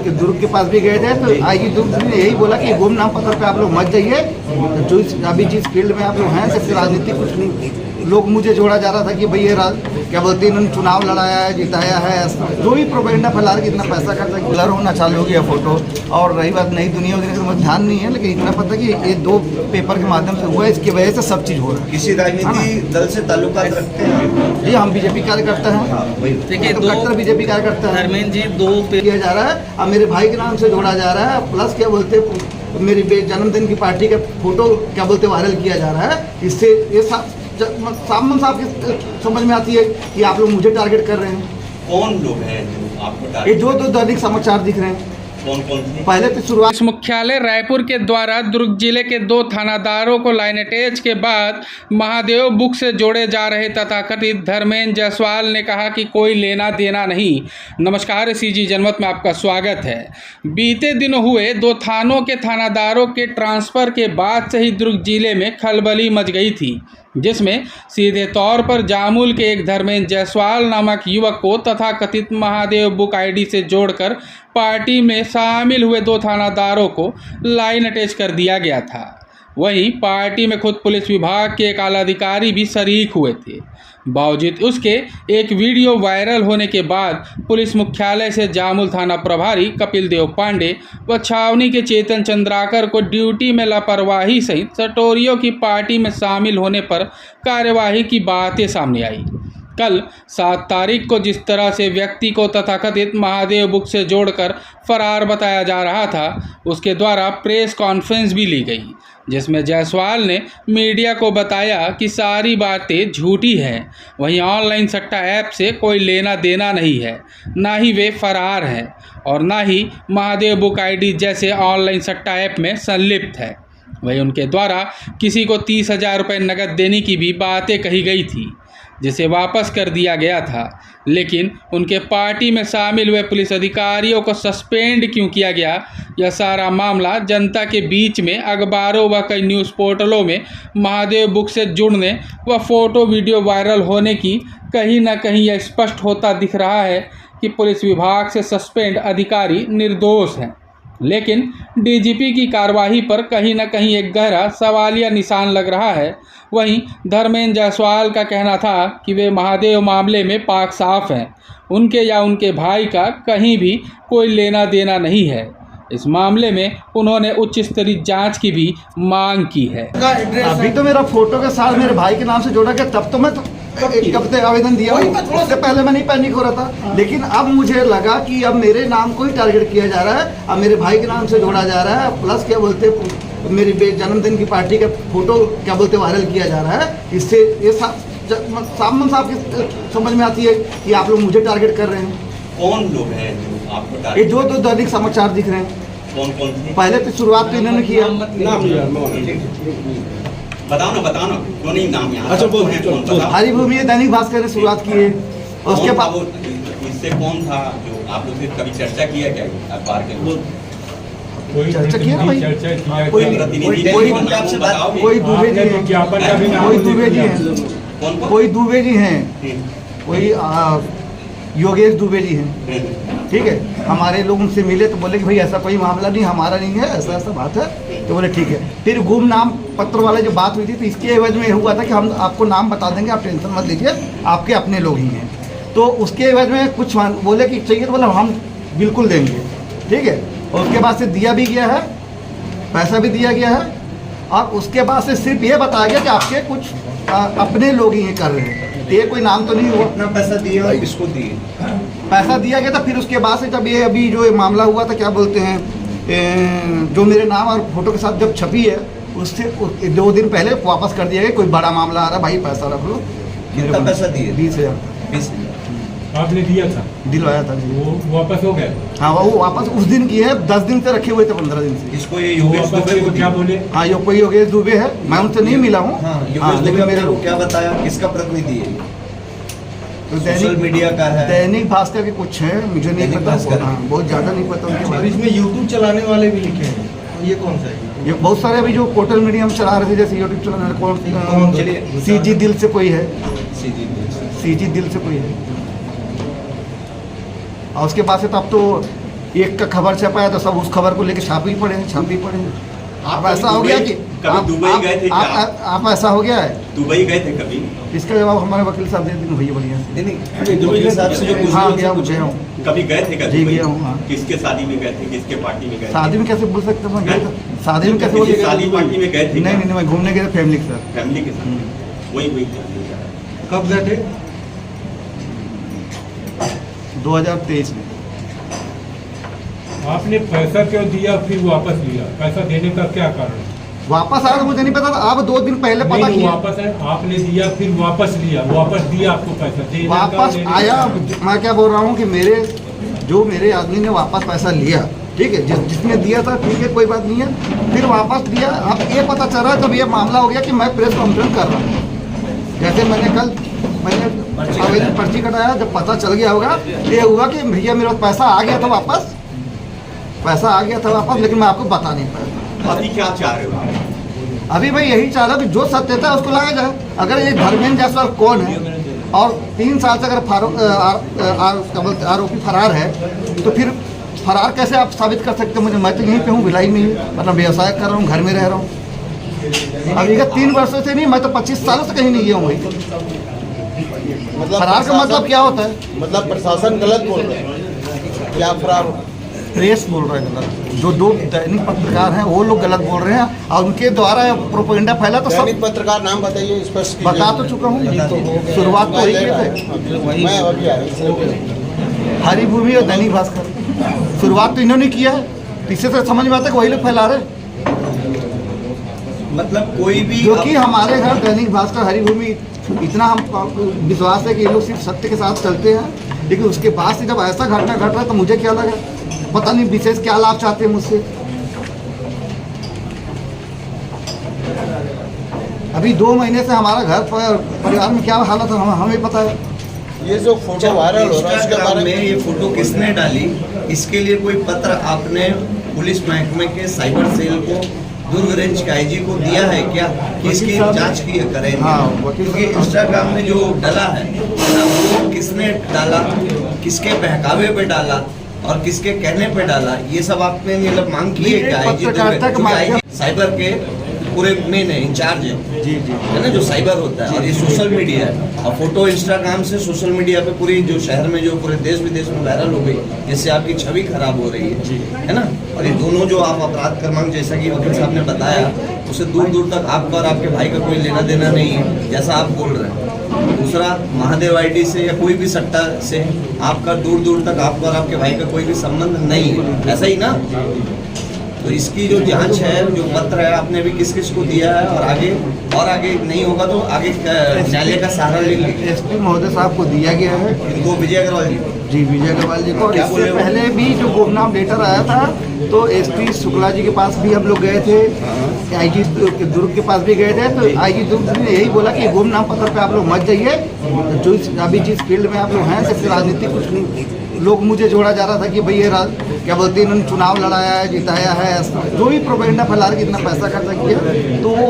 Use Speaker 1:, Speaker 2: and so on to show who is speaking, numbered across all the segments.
Speaker 1: के दुर्ग के पास भी गए थे, तो आईजी दुर्ग ने यही बोला कि गुमनाम पत्र पे आप लोग मत जाइए, जो अभी जिस फील्ड में आप लोग हैं सबसे राजनीति कुछ नहीं। लोग मुझे जोड़ा जा रहा था कि भाई ये क्या बोलते हैं इन्होंने चुनाव लड़ाया है, जिताया है, जो भी प्रोपेगेंडा फैला रहे कि इतना पैसा खर्चा ब्लर होना चालू हो गया फोटो। और रही बात नई दुनिया उधर तो ध्यान नहीं है, लेकिन इतना पता कि ये 2 पेपर के माध्यम से हुआ है, इसकी वजह से सब चीज़ हो रहा है।
Speaker 2: किसी राजनीति दल से ताल्लुकात रखते हैं?
Speaker 1: जी हम बीजेपी कार्यकर्ता हैं,
Speaker 3: देखिए
Speaker 1: कट्टर बीजेपी कार्यकर्ता है।
Speaker 3: धर्मेंद्र जी 2
Speaker 1: किया जा रहा है, अब मेरे भाई के नाम से जोड़ा जा रहा है, प्लस क्या बोलते मेरी जन्मदिन की पार्टी का फोटो क्या बोलते वायरल किया जा रहा है। इससे ये साफ समझ में आती है कि आप लोग मुझे टारगेट कर रहे हैं।
Speaker 2: कौन लोग हैं जो आपको
Speaker 1: ये जो 2 दैनिक समाचार दिख रहे हैं,
Speaker 2: कौन थे?
Speaker 1: पहले तो शुरुआत
Speaker 4: मुख्यालय रायपुर के द्वारा दुर्ग जिले के 2 थानादारों को लाइन अटैच के बाद महादेव बुक से जोड़े जा रहे तथाकथित धर्मेंद्र जायसवाल ने कहा कि कोई लेना देना नहीं। नमस्कार, सीजी जनमत में आपका स्वागत है। बीते दिनों हुए 2 थानों के थानादारों के ट्रांसफर के बाद से ही दुर्ग जिले में खलबली मच गई थी, जिसमें सीधे तौर पर जामुल के एक धर्मेंद्र जायसवाल नामक युवक को तथाकथित महादेव बुक आईडी से जोड़कर पार्टी में शामिल हुए 2 थानादारों को लाइन अटैच कर दिया गया था। वहीं पार्टी में खुद पुलिस विभाग के एक आला अधिकारी भी शरीक हुए थे। बावजूद उसके एक वीडियो वायरल होने के बाद पुलिस मुख्यालय से जामुल थाना प्रभारी कपिल देव पांडे व छावनी के चेतन चंद्राकर को ड्यूटी में लापरवाही सहित सटोरियों की पार्टी में शामिल होने पर कार्यवाही की बातें सामने आई। कल 7 तारीख को जिस तरह से व्यक्ति को तथाकथित महादेव बुक से जोड़कर फरार बताया जा रहा था, उसके द्वारा प्रेस कॉन्फ्रेंस भी ली गई, जिसमें जायसवाल ने मीडिया को बताया कि सारी बातें झूठी हैं। वहीं ऑनलाइन सट्टा ऐप से कोई लेना देना नहीं है, ना ही वे फरार हैं और ना ही महादेव बुक आईडी जैसे ऑनलाइन सट्टा ऐप में संलिप्त है। वहीं उनके द्वारा किसी को 30,000 रुपये नकद देने की भी बातें कही गई थी, जिसे वापस कर दिया गया था। लेकिन उनके पार्टी में शामिल हुए पुलिस अधिकारियों को सस्पेंड क्यों किया गया, यह सारा मामला जनता के बीच में अखबारों व कई न्यूज़ पोर्टलों में महादेव बुक से जुड़ने व फोटो वीडियो वायरल होने की कहीं न कहीं यह स्पष्ट होता दिख रहा है कि पुलिस विभाग से सस्पेंड अधिकारी निर्दोष हैं। लेकिन डीजीपी की कार्रवाई पर कहीं न कहीं एक गहरा सवालिया निशान लग रहा है। वहीं धर्मेंद्र जायसवाल का कहना था कि वे महादेव मामले में पाक साफ हैं, उनके या उनके भाई का कहीं भी कोई लेना देना नहीं है। इस मामले में उन्होंने उच्च स्तरीय जांच की भी मांग की है।
Speaker 1: अभी तो मेरा फोटो के साथ मेरे भाई के नाम से जोड़ा गया, तब तो मैं एक हफ्ते आवेदन दिया, उससे पहले मैं नहीं पैनिक हो रहा था। लेकिन अब मुझे लगा कि अब मेरे नाम को ही टारगेट किया जा रहा है, अब मेरे भाई के नाम से जोड़ा जा रहा है, प्लस क्या बोलते मेरी जन्मदिन की पार्टी का फोटो क्या बोलते वायरल किया जा रहा है। इससे ये साफ समझ में आती है कि आप लोग मुझे टारगेट कर रहे हैं।
Speaker 2: कौन लोग हैं जो आपको
Speaker 1: ये जो 2 दैनिक समाचार दिख रहे हैं,
Speaker 2: कौन थे?
Speaker 1: पहले तो शुरुआत तो इन्होंने किया।
Speaker 2: बताओ ना क्यों नहीं नाम यहाँ? अच्छा बोल।
Speaker 1: हरिभूमि दैनिक भास्कर ने शुरुआत की है, और उसके बाद
Speaker 2: इससे कौन था जो आप लोग से कभी चर्चा किया क्या अखबार के लोग?
Speaker 1: चर्चा किया ना भाई, कोई दुबे जी हैं, कोई योगेश दुबे जी हैं, ठीक है। हमारे लोग उनसे मिले तो बोले कि भाई ऐसा कोई मामला नहीं, हमारा नहीं है, ऐसा ऐसा बात है। तो बोले ठीक है। फिर गुमनाम पत्र वाले जो बात हुई थी, तो इसके एवज में हुआ था कि हम आपको नाम बता देंगे, आप टेंशन मत लीजिए, आपके अपने लोग ही हैं। तो उसके एवज में कुछ बोले कि चाहिए, तो बोले हम बिल्कुल देंगे, ठीक है। और उसके बाद से दिया भी गया है, पैसा भी दिया गया है, और उसके बाद से सिर्फ ये बताया गया कि आपके कुछ अपने लोग ही कर रहे हैं। ये कोई नाम तो नहीं हुआ।
Speaker 2: अपना पैसा दिया और इसको दिए,
Speaker 1: पैसा दिया गया था। फिर उसके बाद से जब ये अभी जो मामला हुआ था, क्या बोलते हैं, जो मेरे नाम और फोटो के साथ जब छपी है, उससे 2 दिन पहले वापस कर दिया गया। कोई बड़ा मामला आ रहा, भाई पैसा रख लो।
Speaker 2: कितना पैसा दिए?
Speaker 1: 20,000
Speaker 5: आपने दिया था,
Speaker 1: दिलवाया था जी।
Speaker 5: वो वापस हो गया?
Speaker 1: हाँ, वो वापस उस दिन की है, 10 दिन से रखे हुए थे, 15 दिन से।
Speaker 2: इसको ये योगेश दुबे को
Speaker 5: क्या बोले?
Speaker 1: हाँ, कोई योगेश दुबे है, मैं उनसे नहीं मिला हूँ।
Speaker 2: लेकिन मेरे को क्या बताया, किसका प्रतिनिधि है?
Speaker 1: तो
Speaker 2: सोशल मीडिया का है,
Speaker 1: दैनिक भास्कर के कुछ है, मुझे नहीं पता, बहुत ज़्यादा नहीं पता उनके बारे में।
Speaker 6: इसमें यूट्यूब चलाने वाले भी लिखे हैं, ये कौन सा है?
Speaker 1: ये बहुत सारे अभी जो पोर्टल मीडिया हम चला रहे थे, जैसे यूट्यूब चलाने वाले कौन, सीजी दिल से कोई है, सीजी दिल से कोई है। और उसके बाद से तो अब तो एक का खबर छपाया तो सब उस खबर को लेकर छापी पड़े हैं। अब ऐसा हो गया कि
Speaker 2: कभी दुबई गए थे क्या?
Speaker 1: आप ऐसा हो गया है।
Speaker 2: दुबई गए थे कभी?
Speaker 1: इसका जवाब हमारे वकील साहब दे देंगे भैया बढ़िया से।
Speaker 2: नहीं दुबई साहब से जो
Speaker 1: हाँ गया हूँ।
Speaker 2: कभी गए थे?
Speaker 1: जी गया हूँ। हाँ
Speaker 2: किसके शादी में गए थे? किसके पार्टी में गए थे?
Speaker 1: शादी में कैसे बोल सकते हैं? मैं शादी में कैसे बोल
Speaker 2: किसी शादी पार्टी में गए थे?
Speaker 1: नहीं मैं घूमने गया फैमिली के साथ।
Speaker 2: फैमिली के साथ वही
Speaker 6: कब गए थे?
Speaker 1: 2023 में।
Speaker 5: आपने पैसा क्यों दिया फिर वापस लिया? पैसा देने का क्या कारण?
Speaker 1: वापस आया तो मुझे नहीं पता था। आप 2 दिन पहले पता
Speaker 5: नहीं,
Speaker 1: किया।
Speaker 5: वापस है, आपने दिया फिर वापस लिया, वापस दिया आपको पैसा देने का,
Speaker 1: वापस
Speaker 5: लेने का।
Speaker 1: आया। मैं क्या बोल रहा हूँ कि मेरे आदमी ने वापस पैसा लिया, ठीक है, जिसने दिया था ठीक है कोई बात नहीं है, फिर वापस दिया। अब ये पता चल रहा है तब ये मामला हो गया कि मैं प्रेस कॉन्फ्रेंस कर रहा हूँ। जैसे मैंने पर्ची कटाया, जब पता चल गया होगा ये हुआ कि भैया मेरा पैसा आ गया था वापस, लेकिन मैं आपको बता नहीं पाया।
Speaker 2: अभी क्या चाह रहे हो?
Speaker 1: अभी मैं यही चाह रहा हूँ कि जो सत्य था उसको लाया जाए। अगर ये धर्मेंद्र जायसवाल कौन है और 3 साल से अगर आरोपी फरार है तो फिर फरार कैसे आप साबित कर सकते हैं? मैं तो यहीं पे हूँ, भिलाई में ही, मतलब व्यवसाय कर रहा हूँ, घर में रह रहा हूँ। अभी का 3 वर्षों से नहीं, मैं तो 25 सालों से कहीं नहीं गया हूँ भाई।
Speaker 6: मतलब
Speaker 1: फरार का मतलब क्या होता है?
Speaker 6: मतलब प्रशासन गलत बोल रहे हैं क्या? फरार
Speaker 1: प्रेस बोल रहे हैं गलत। जो 2 दैनिक पत्रकार हैं वो लोग गलत बोल रहे हैं और उनके द्वारा प्रोपेगेंडा फैला। तो सब
Speaker 6: दैनिक पत्रकार नाम बताइए स्पष्ट कीजिए।
Speaker 1: बता तो चुका हूँ, शुरुआत तो वही किए थे।
Speaker 6: मैं अभी आया
Speaker 1: हरिभूमि और दैनिक भास्कर, शुरुआत तो इन्होंने किया है। पीछे से समझ में आता है कि वही लोग फैला रहे।
Speaker 2: मतलब कोई भी
Speaker 1: जो कि हमारे घर दैनिक भास्कर, हरिभूमि, इतना हम विश्वास है कि ये लोग सिर्फ सत्य के साथ चलते हैं, लेकिन उसके बाद से जब ऐसा घटना घट रहा है तो मुझे क्या लगा, पता नहीं विशेष क्या लाभ चाहते हैं मुझसे। अभी 2 महीने से हमारा घर परिवार में क्या हालत है हमें पता है।
Speaker 6: ये जो फोटो वायरल हो रहा है उसके बारे
Speaker 3: में ये फोटो किसने डाली, इसके लिए कोई पत्र आपने पुलिस महकमे के साइबर सेल को, दुर्ग रेंज के आईजी को दिया है क्या कि इसकी जांच की करें?
Speaker 1: हाँ,
Speaker 3: क्योंकि इंस्टाग्राम में जो डाला है वो किसने डाला, किसके बहकावे पे डाला और किसके कहने पे डाला, ये सब आपने मतलब मांग की है क्या? आईजी साइबर के पूरे मेन है, इंचार्ज है
Speaker 1: जी
Speaker 3: है ना, जो साइबर होता है। और ये सोशल मीडिया है और फोटो इंस्टाग्राम से सोशल मीडिया पे पूरी जो शहर में, जो पूरे देश विदेश में वायरल हो गई, जिससे आपकी छवि खराब हो रही है ना। और ये दोनों जो आप अपराध क्रमांक, जैसा कि वकील साहब ने बताया, उससे दूर दूर तक आपका और आपके भाई का कोई लेना देना नहीं है, जैसा आप बोल रहे हैं। दूसरा, महादेव आईडी से या कोई भी सट्टा से आपका दूर दूर तक आपका और आपके भाई का कोई भी संबंध नहीं है, ऐसा ही ना। तो इसकी जो जांच है, जो पत्र है, आपने भी किस किस को दिया है और आगे नहीं होगा तो आगे न्यायालय का सहारा लेंगे?
Speaker 1: एसपी महोदय साहब को दिया गया है।
Speaker 3: इनको विजय अग्रवाल जी
Speaker 1: विजय अग्रवाल जी को। और इससे पहले भी जो गुमनाम लेटर आया था तो एसपी शुक्ला जी के पास भी हम लोग गए थे, आईजी दुर्ग के पास भी गए थे। तो आईजी दुर्ग ने यही बोला कि गुमनाम पत्र पे आप लोग मत जाइए, जो अभी जिस फील्ड में आप लोग हैं, जैसे राजनीति कुछ नहीं, लोग मुझे जोड़ा जा रहा था कि भाई ये क्या बोलते हैं, इन्होंने चुनाव लड़ाया है, जिताया है, जो भी प्रोपेगेंडा फैला रहे, कितना पैसा खर्चा किया। तो वो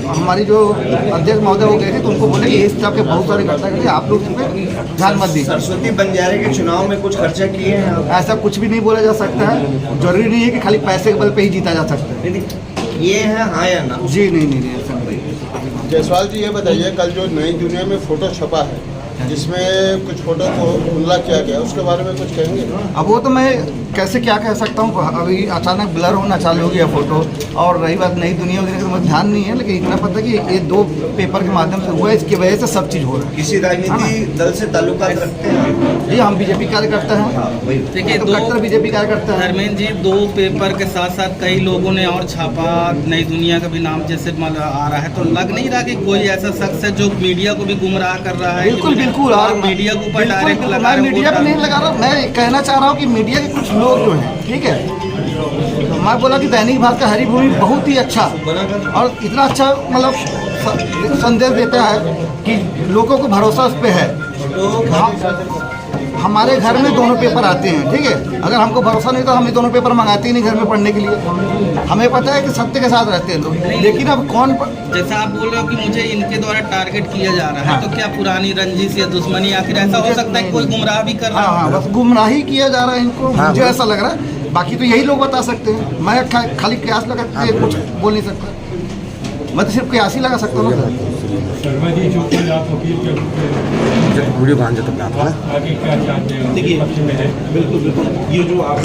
Speaker 1: हमारी जो अध्यक्ष महोदय हो गए थे तो उनको बोले कि इस तरह के बहुत सारे घटना करके आप लोग इस पर ध्यान मत दीजिए।
Speaker 3: सरस्वती बंजारे के चुनाव में कुछ खर्चा किए हैं?
Speaker 1: ऐसा कुछ भी नहीं बोला जा सकता है। जरूरी नहीं है कि खाली पैसे के बल पे ही जीता जा सकता है।
Speaker 3: ये है हाँ या ना?
Speaker 1: जी नहीं ऐसा नहीं।
Speaker 6: जायसवाल जी ये बताइए, कल जो नई दुनिया में फोटो छपा है जिसमें कुछ फोटो को धुंधला किया गया, उसके बारे में कुछ कहेंगे?
Speaker 1: अब वो तो मैं कैसे क्या कह सकता हूँ, अभी अचानक ब्लर होना चालू हो गया फोटो। और रही बात नई दुनिया वगैरह का मुझे ध्यान नहीं है, लेकिन इतना पता है कि ये 2 पेपर के माध्यम से हुआ है, इसकी वजह से सब चीज़ हो रहा है।
Speaker 3: किसी राजनीति दल से ताल्लुकात रखते हैं?
Speaker 1: जी हम बीजेपी कार्यकर्ता हैं।
Speaker 7: देखिए,
Speaker 1: तो कट्टर बीजेपी कार्यकर्ता है।
Speaker 7: धर्मेंद्र जी, 2 पेपर के साथ साथ कई लोगों ने और छापा, नई दुनिया का भी नाम जैसे आ रहा है, तो लग नहीं रहा कि कोई ऐसा शख्स है जो मीडिया को भी गुमराह कर रहा है?
Speaker 1: बिल्कुल
Speaker 7: और मीडिया को ऊपर डायरेक्ट लगा
Speaker 1: मैं मीडिया पे नहीं लगा रहा, मैं कहना चाह रहा हूँ कि मीडिया के कुछ लोग जो हैं, ठीक है, तो मैं बोला कि दैनिक भास्कर, हरिभूमि बहुत ही अच्छा और इतना अच्छा मतलब संदेश देता है कि लोगों को भरोसा उस पर है। हमारे घर में दोनों पेपर आते हैं, ठीक है। अगर हमको भरोसा नहीं तो हम ये दोनों पेपर मंगाते ही नहीं घर में पढ़ने के लिए। हमें पता है कि सत्य के साथ रहते हैं लोग, लेकिन अब
Speaker 7: जैसा आप बोल रहे हो कि मुझे इनके द्वारा टारगेट किया जा रहा है,
Speaker 1: हाँ।
Speaker 7: तो क्या पुरानी रंजिश या दुश्मनी आखिर ऐसा हो सकता है कोई गुमराह भी कर रहा
Speaker 1: हाँ,
Speaker 7: है?
Speaker 1: बस गुमराही किया जा रहा है इनको, मुझे ऐसा लग रहा है। बाकी तो यही लोग बता सकते हैं, मैं खाली कयास लगा के कुछ बोल नहीं सकता, मैं तो सिर्फ कयास ही लगा सकता हूँ।
Speaker 5: शर्मा जी जो कि आप वकील के वीडियो आगे क्या चाहते हैं? देखिए बिल्कुल ये जो आप